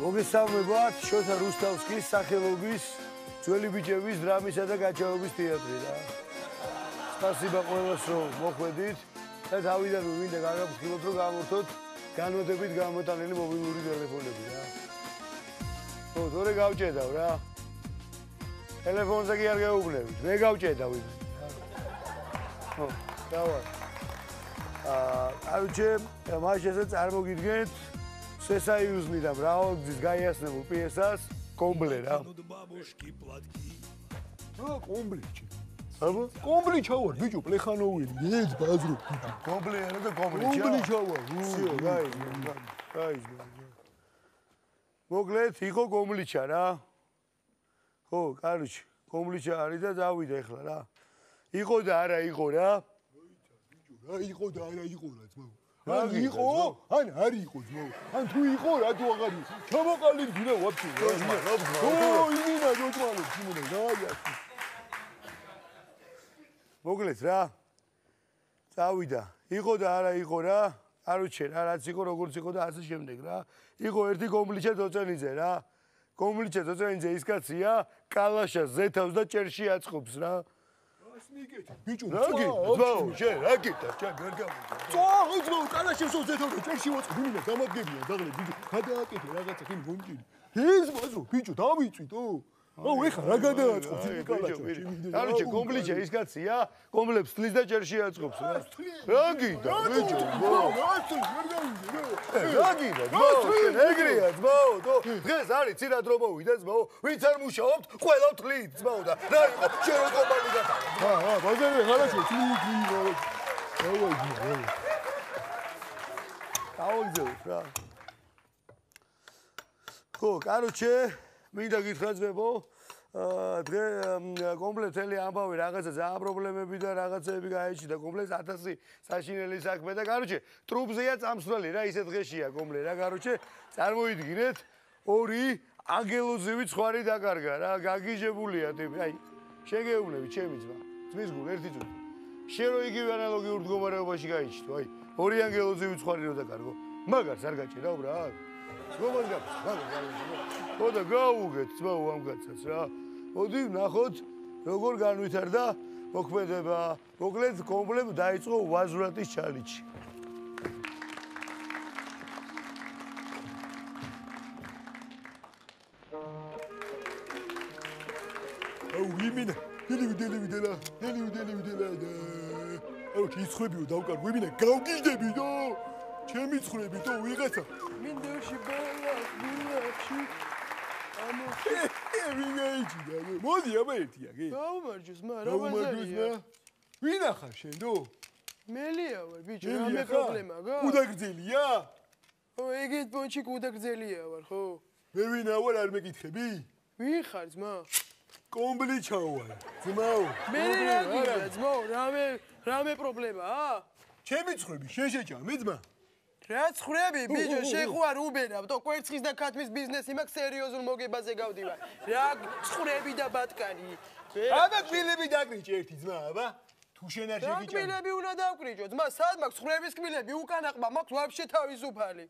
მოგესალმებათ შოთა რუსთავსკის სახელობის ძველი ბიჭების დრამისა და გაჩაღობის თეატრი რა. Спасибо ყველას რომ მოხვედით და თავიდან მინდა გაგაფრთხილოთ რომ გამორთოთ განმოდებით გამოტანილი მობილური ტელეფონები რა. ხო, თორე გავჭედავ რა. ტელეფონზე კი არ გეუბნებით, მე გავჭედავ იმენ. ხო, დავა. Короче, მას ესე წარმოგიდგენთ სესაიუზნი და მრავალგზის გაიასნებულ პიესას კომბლე რა. კომბლიჩი. აბა, კომბლიჩა ვარ, ბიჭო, პლეხანოველი, ეც ბაზრო. კომბლე არა და კომბლიჩა. კომბლიჩა ვარ. всё, გაიზმე. მოკლედ, იყო კომბლიჩა რა. ხო, კაროჩი, კომბლიჩა არის და დავიდა ეხლა რა. იყო და არა იყო რა. რა იყო და არა იყო რა ძმაო. ან იყო? ან არ იყო ძმაო. ან თუ იყო რა თუ აღარ იყო. ჩამოყალიბდი რა ვაფშე. ო, იმინა ჯოჯმალო, სიმონა, დაიასი. მოკლედ რა. წავიდა. იყო და არა იყო რა. კაროჩე რა, რაც იყო, როგორც იყო და ასე შემდეგ რა. იყო ერთი კომბლიჩა ძოწენიძე რა. კომბლიჩა ძოწენიძე ის კაცია, კალაშას ზეთავს და ჭერში აწყობს რა. ბიჭო, ძმაო, შენ რა გიტა, შენ ვერ გამიგე. ძმაო, კალაშევსო ზეთავ და ჭერში ვაწყობ, იმინა დამადგებია, დაღლე ბიჭო, გადააკეთე რაღაცა ხელი მომჭირი. ეს მაზრო, ბიჭო, დავიწვიტო. აუ, ეხა რა გადააწყობს იმ კალაშში? კაროჩე, კომბლიჩა ის კაცია, კომბლებს თლის და ჭერში აწყობს რა. რა გიტა, ბიჭო, ძმაო, რა გიტა, ძმაო, შენ ეგრეა, ძმაო, დღეს არის ცირად რომ მოვიდა, ძმაო, ვინც არ მუშაობთ, ყველა თლით, ძმაო და რა იყო, შენ რო კომპანი გათა. ბაზარი ხალხო, თლით, დავაი, ძმაო. დაუძევ რა. ხო, კაროჩე, მინდა გითხრათ ძმებო, დღე კომპლეტელი ამბავი რაღაცა ძალიან პრობლემები და რაღაცები გაიჩნდა კომპლეტს 1000 საშინელი საქმე და კაროჩე, ტრუბზეა წამსვლელი რა, ისე დღეშია კომპლე რა, კაროჩე, წარმოიდგინეთ, ორი ანგელოზივი ცხარი დაკარგა რა, გაგიჟებულია ტიპი, აი, შეგეუბნები ჩემი ძმა, ძმის გულ ერთი წუთი. შენ რო იგივე ანალოგიურ მდგომარეობაში გაიჩნდო, აი, ორი ანგელოზივი ცხარი რო დაკარგო, მაგარს არ გაჭირაო რა. გომას გაქვს, ხო და გაუგეთ ძმაო ამ კაცს რა. მოდი ვნახოთ როგორ განვითარდა მოქმედება. მოკლედ კომპლემ დაიწყო ვაზურატის ჩალიჩი. აუ იმინა, დელივიდელა. აუ ჩიცხრებიო დავკარგო, იმინა გავგიჟდები და ჩემი ცხრები და ვიღაცა. მინდოში ბალახში. ამო ვინაიჭიდა? მოდი აბა ერთია კი? დაუმარჯოს მა, რა ბაზარია? ვინ ახარ შენ დო? მელია ვარ, ბიჭო, რამე პრობლემა გაქვს? კუდაგრძელია? ო, ეგეთ პონჩი კუდაგრძელია ვარ, ხო? მე ვინა ვარ არ მეკითხები? ვინ ხარ ძმა? კომბლიჩა ვარ, ძმაო. მე რა გიგდა ძმაო, რამე პრობლემაა? ჩემი ცხრები შენ შეჭამე ძმა? რა ცხრები ბიჭო, შენ ხო არ უბერავ, თო კვერცხის და ქათმის ბიზნესი მაქვს სერიოზულ მოგებაზე გავდივარ. რა ცხრები და ბატკანი. აბა კბილები დაგრიჭე ერთი ძმა, აბა. თუ შენ არ შეგიჭამ. რა კბილები უნდა დავკრიჭო, ძმა, სად მაქვს ცხრების კბილები, უკან აყბა მაქვს ვაფშე თავისუფალი.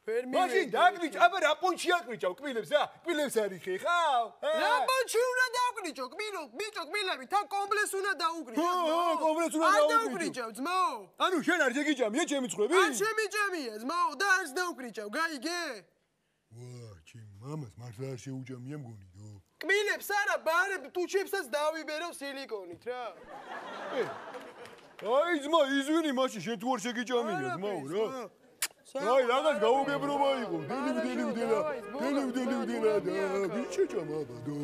მაშინ დაგრიჭ, აბა რა პონჩი აკრიჭავ კბილებს რა? კბილებს არიხე ხავ? რა პონჩი უნდა დავკრიჭო, კბილო, ბიჭო, კბილები, თან კომპლეს უნდა დაუკრიჭო. კომპლეს უნდა დაუკრიჭო. არ დავკრიჭავ, ძმაო. ანუ შენ არ შეგიჭამია ჩემი ცხრები? არ შემიჭამია, ძმაო, და არც დავკრიჭავ, გაიგე? ვა, ჩემ მამას მართლა არ შეუჭამია მგონი დო. კბილებს არა, ბარებ ტუჩებსაც დავიბერავ სილიკონით რა. აი ძმა, იზვინი მაშინ შენ თუ არ შეგიჭამია, ძმაო რა. აი რაღაც გაუგებრობა იყო. დელივიდელა და ვინჩე ჭამაბა დო.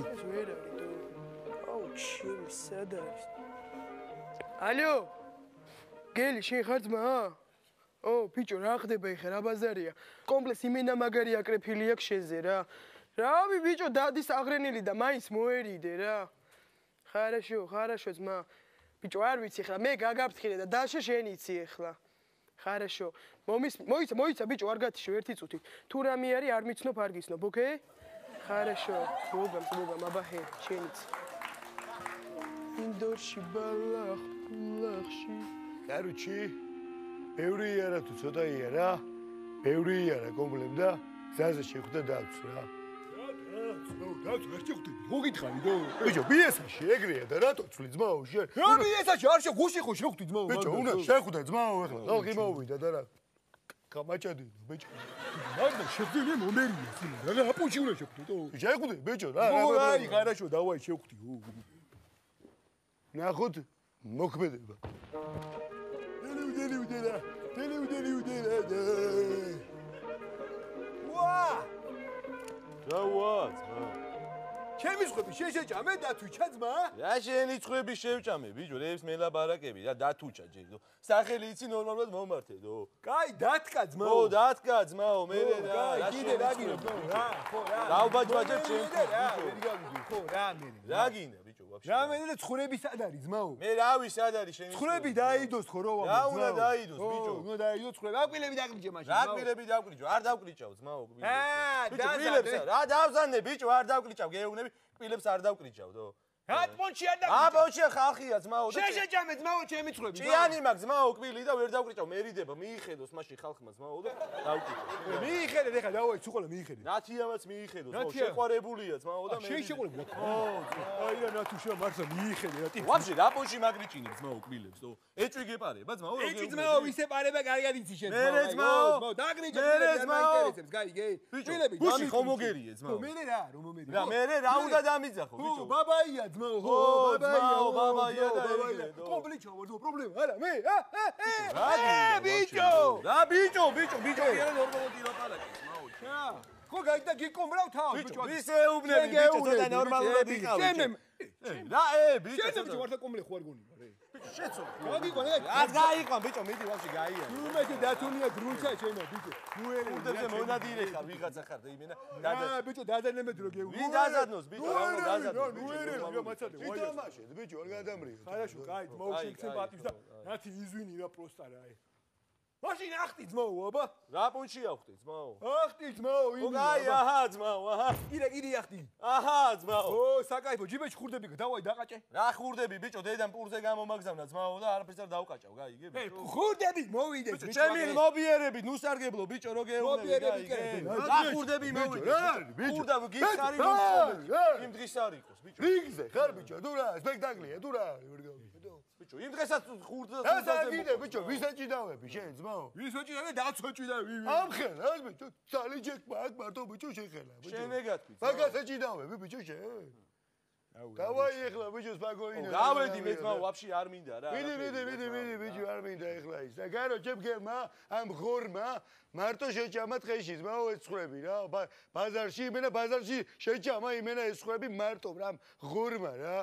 აუ ჩემი სად არის? ალო. გელი შენ ხარ ძმა? ო, ბიჭო, რა ხდება ეხა, რა ბაზარია? კომპლეს იმენა მაგარი აკრეფილი აქვს შენზე რა. რავი ბიჭო, დადის აღრენილი და მაინც მოერიდე რა. ხარაშო ძმა. ბიჭო, არ ვიცი ხა, მე გაგაფრთხილე და დაშა შენ იცი ახლა. ხარაშო. მოიცა ბიჭო, არ გათიშო ერთი წუთი. თუ რამე არის, არ მიცნობ, არ გიცნობ, ოკეი? ხარაშო. მოგამ, აბაჰე, შენიც. ინდორში ბალახში. კაროჩი. ბევრი არა თუ ცოტა ია რა. ბევრი არა კომპლემ და ზაზე შეხვდა დაც რა. დაც რა შეხვდები? ხო გითხარი და? ბიჭო, ბიესაში ეგრეა და რატო ცვლი ძმაო შენ? რა ბიესაში არ შეგუში ხო შეხვდი ძმაო? ბიჭო, უნდა შეხვდა ძმაო ახლა. ხალხი მოვიდა და რა. გამაჭადი ბიჭო. მაგრამ შეხვდები მომერია სულ. რა აპუჩი უნდა შეხვდე თო? შეხვდე ბიჭო რა. აი, хорошо, давай შეხვდი. ნახოთ მოქმედება. ვა! Давай. ჩემი ხვები შეჭამე დათუჩა ძმა? რა შენი ხვები შევჭამე, ბიჭო, რეებს მელაბარაკები და დათუჩა ჯერ. სახელი იცი ნორმალურად მომართედო. კაი, დათკა ძმა. ო, დათკა ძმაო, მე რა. კიდე რა გინდა, რა, ხო რა. დავბაჯბაჯებ ჩემს ხო რა მე. რა გინდა, ბიჭო, ვაფშე. რა მე და ცხვრები სად არის ძმაო? მე რავი სად არის შენი ცხვრები დაიდოს ხო რა ვაბა. რა უნდა დაიდოს, ბიჭო? უნდა დაიდოს ცხვრები. აკვილები დაგრიჯე მაშინ. რა კვილები დავკრიჭო? არ დავკრიჭავ ძმაო, კვილებს. ბიჭო, კვილებს რა დავზანე, ბიჭო, არ დავკრიჭავ, გეუბნები, კვილებს არ დავკრიჭავდო. რა პონჩი არ დაგკრიჭავ? აბოჩი ხალხია ძმაო და შეჭამე ძმაო ჩემი ცხვრები. ჭიანი მაგ ძმაო კვილი და ვერ დავკრიჭავ, მერიდება, მიიხედოს მაშინ ხალხმა ძმაო და დავკრიჭავ. მიიხედეთ ახლა დავაი ცუყოლა მიიხედეთ. ნათიამაც მიიხედოს, ხო, შეყვარებულია ძმაო და მე. შენ შეყვარებული. აი რა ნათუშა მარსა მიიხედე რა ტიპი. ვაფშე რა პონჩი მაგრიჭინებ ძმაო კვილებს, თო. ეჭვი გეპარება ძმაო, რო ეჭვი ძმაო ვისე პარება კარგად იცი შენ ძმაო. მე ძმაო, დაგრიჯე მე მაინტერესებს, გაიგე? კვილები, გუში ხომ მოგერიე ძმაო. მე რა რომ მომერი. რა მე რა უნდა დამიძახო, ბიჭო. ხო, ბაბაია ძმაო, ხო, ბაბაია და ეგრე. კომპლიჩო ვარ, პრობლემა არა, მე. რა ბიჭო. რა ბიჭო, ბიჭო, რა ნორმალურად ილაპარაკე ძმაო. რა. ხო გაიგდა გიკომრავ თავს, ბიჭო. ვისეუბნები, ბიჭო, ცოტა ნორმალურად იყავ. რა, ბიჭო. შენ ბიჭო ვარ და კომლე ხო არ გონი, რა. შეცო. გაგიყვან, რა გაიყვან, ბიჭო, მიდი ვაფშე გაია. ნუ მე დათუნია გრუნჩა შენო, ბიჭო. ნუ ელი. ურდებზე მონადირე ხარ, ვიღაცა ხარ და იმენა. და ბიჭო დაზანებდი რო გეუბნები. ვინ დაზადნოს, ბიჭო, რა უნდა დაზადნოს. ნუ ელი, რა მაცადე. იტომაშეთ, ბიჭო, არ გადამრიგე. ხარაშო, კაი, მოუშვი პატივს და ნათი იзвини რა პროსტა რა. მაშინ ახტი ძმაო, აბა. რა პუნჩი ახვდი, ძმაო? ახტი ძმაო, ო, გაი, აჰა, ძმაო, აჰა. ირი ახტი. აჰა, ძმაო. ო, საკაიფო, ჯიბეში ხურდები, დავაი დაყაჭე. რა ხურდები, ბიჭო, დედამ პურზე გამომაგზავნა ძმაო და არაფერს არ დავკაჭავ, გაიგე, ბიჭო. ხურდები მოვიდე, ბიჭო, ჩემი მობიერებით, ნუ სარგებლო, ბიჭო, რო გეუბნები, გაიგე. რა ხურდები მოვიდე, რა არის, ბიჭო? ხურდა გიხარი ნუ იმ დღის არ იყოს, ბიჭო. რიგზე ხარ ბიჭო, თუ რა, სპექტაკლია, თუ რა, ბიჭო, იმ დღესაც ხურდა ეს არ გინდა ბიჭო, ვის ეჭიდავები შენ ძმაო? ვის ეჭიდავე დაცოჭიდა ამხელა ბიჭო, ძალი ჯეკმა აქ მარტო ბიჭო შეხელა ბიჭო. შენ ეგათქვი. მაგას ეჭიდავები ბიჭო შენ? დავაი ეხლა ბიჭო სპაკოინო. გავედი მე თმა ვაფშე არ მინდა რა. მიდი ბიჭო არ მინდა ეხლა ის. და გარო ჩემგემა ამ ღორმა მარტო შეჭამა დღეში ძმაო ეს ცხვრები რა. ბაზარში იმენა ბაზარში შეჭამა იმენა ეს ცხვრები მარტო რა ღორმა რა.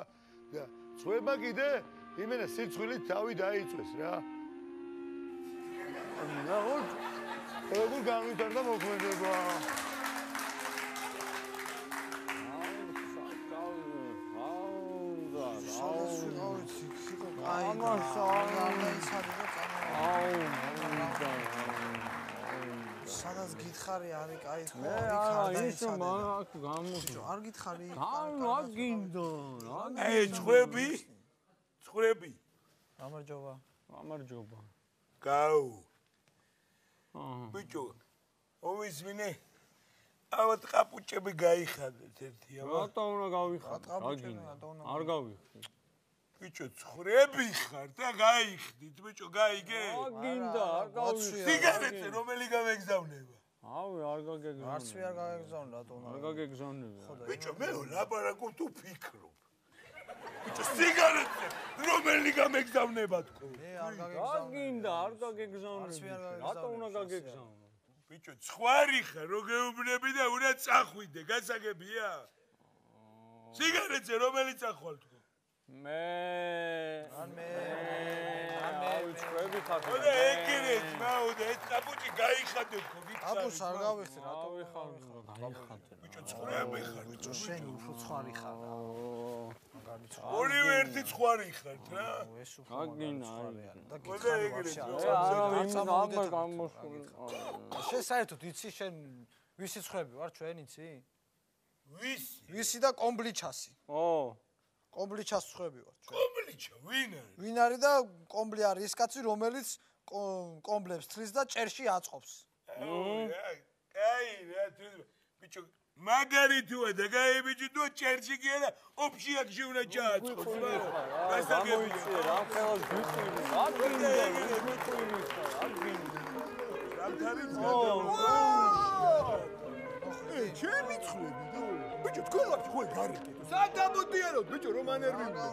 და ცხვრება კიდე იმენა სიცხვილი თავი დაიწვეს რა. როგორ გამიტარდა მოქმედება. სადაც გითხარი არის კაი ხო? არა, ის მაგ გამოსო. არ გითხარი? რა გინდა? ცხვრები. გამარჯობა. გამარჯობა. გაუ. ბიჭო, ოვიზმინე. ავად ყაპუჭები გაიხადეთ ერთი, აბა. რატო უნდა გავიხადე? რა გინდა? არ გავიხდი. ბიჭო, ცხვრები ხარ და გაიხდით, ბიჭო, გაიგე? რა გინდა? არ გავიხდი. სიგარეტზე რომელი გამეგზავნება? ავი, არ გაგეგზავნა. არც ვერ გაგეგზავნა, რატო უნდა? არ გაგეგზავნები. ბიჭო, მე ლაპარაკობ თუ ფიქრობ. ბიჭო, სიგარეტზე რომელი გამეგზავნება თქო? მე არ რა გაგეგზავნა. გინდა? არ გაგეგზავნები. რატო უნდა გაგეგზავნო? ბიჭო, ხვარი ხარ, რო გეუბნები და უნდა წახვიდე, გასაგებია? სიგარეტზე რომელი წახვალ თქო? მე ცხვრები ხარ. და ეგრე ძმაო და ეს კაპუჭი გაიხადე თქო, გიცხარი. აბოს არ გავიხდი, რატო ვიხარ გაიხადე. ბიჭო, ცხვრები ხარ. ბიჭო, შენ უფრო ცხარი ხარ. ორივე ერთი ცხვარი ხართ რა. ეს უფრო გაგინა და ეგრე გითხარი ვაფშე. არა, გამოსული. შენ საერთოდ იცი შენ ვისი ცხვრები ვარ ჩვენ იცი? ვისი და კომბლიჩასი. ო კომბლიჩას ცხვრები ვარ ჩვენ. კომბლიჩა, ვინ არის? ვინ არის და კომბლი არის ის კაცი რომელიც კომბლებს თრის და ჭერში აწყობს. აი რა ბიჭო მაგარი თუა და გაიბიჭი თუ ჭერში კი არა ოფშიაკში უნდა ჩააწყოს გამოიწე რა ხელს გიწვილი რა ჩემი ცხლები და ბიჭო თქვენ ვაფშე ხო გარეკეთო სად დამოდიაროთ ბიჭო რომ ანერვიულო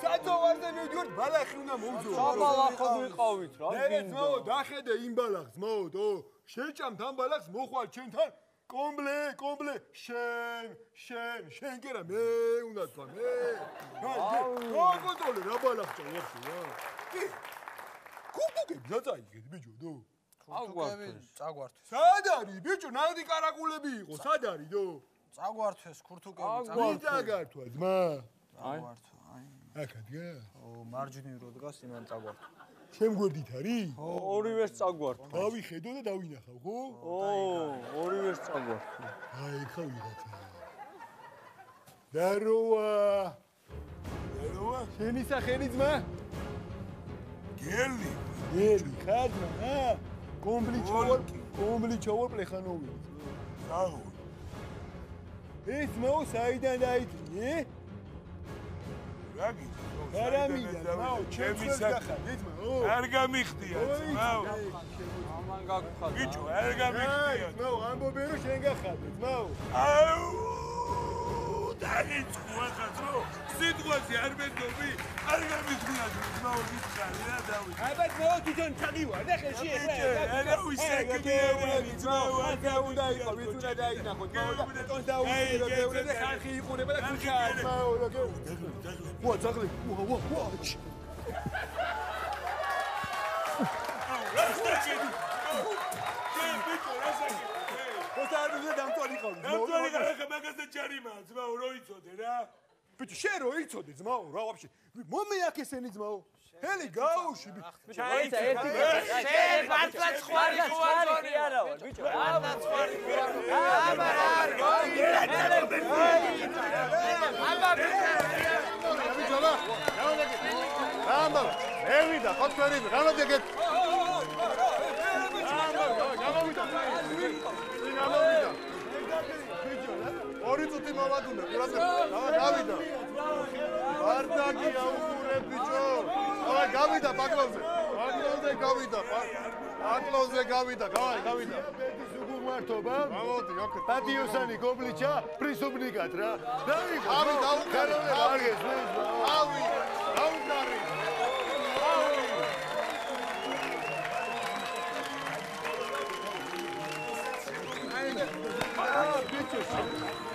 საძოვარზე მიდიოთ ბალახი უნდა მოვძო საბალახოდ ვიყავით რა გინდა დახედე იმ ბალახს მოოდო შეჭამთ ამ ბალახს მოხვალ ჩემთან კომბლე შენ კი რა მე უნდა თქვა მე გოგოდოლე რა ბალახჭა ვაფშე რა კი კუბუკები დაწაიგეთ ბიჭო დო წაგვართვის. სად არის ბიჭო ნადი კარაკულები იყო სად არის დო წაგვართვის ქურთუკები ვინ დაგართვა ძმა წაგვართვა აი აკადია ო მარჯვნივ რო დგას იმან წაგვართვა შემგვერდით არის ორივეს წაგვართვა დავიხედო და დავინახავ ხო ორივეს წაგვართვა აი ხა ვიღაცა დაროა შენი სახელი ძმა გელი ხადმა კომბლი ჩავარ პლეხანოვი აუ ეს მოუ საიდან დაიწრიე რაგი არამიდა მაო ჩემი სახელი ძმაო არ გამიხდია ძმაო ამან გაგხადა ბიჭო არ გამიხდია ძმაო ამბობე რომ შენ გახადე ძმაო აუ დაიწყო ახლა ძმაო სიტყვაზე არ მეთქობი არ გამიხდია ძმაო გიცხარი რა დავი აბა ძმაო თვითონ ჩაგივარ და ხელში ეგრე ვისაკები ძმაო არ უნდა იყო ვით უნდა დაინახო ძმაო და ტონს დაუჭირო და ხალხი იყურება და ქუჩა ძმაო რა ვა ძაღლი ვა ბიჭო შენ რო იცოდე ძმაო რა ვაფშე მომეაქ ესენი ძმაო ჰელი გაუში ბიჭო ჩაიცა ერთი შენ მართლა ცხარი არა ვარ ბიჭო არა ცხარი აბა ბიჭო რა ამბა ევიდა ხო თქვენი რამოდეგეთ ორი წუთი მოვადუნე ყურადღება გავიდა ბარდაკი აუღურებ ბიჭო დავა გავიდა ბაკლავზე გავიდა გავიდა სუგუმართობა მოდი ოკეი პატიოსანი გობლიჩა პრისუბნიკად რა დავი დაუკარი ბიჭო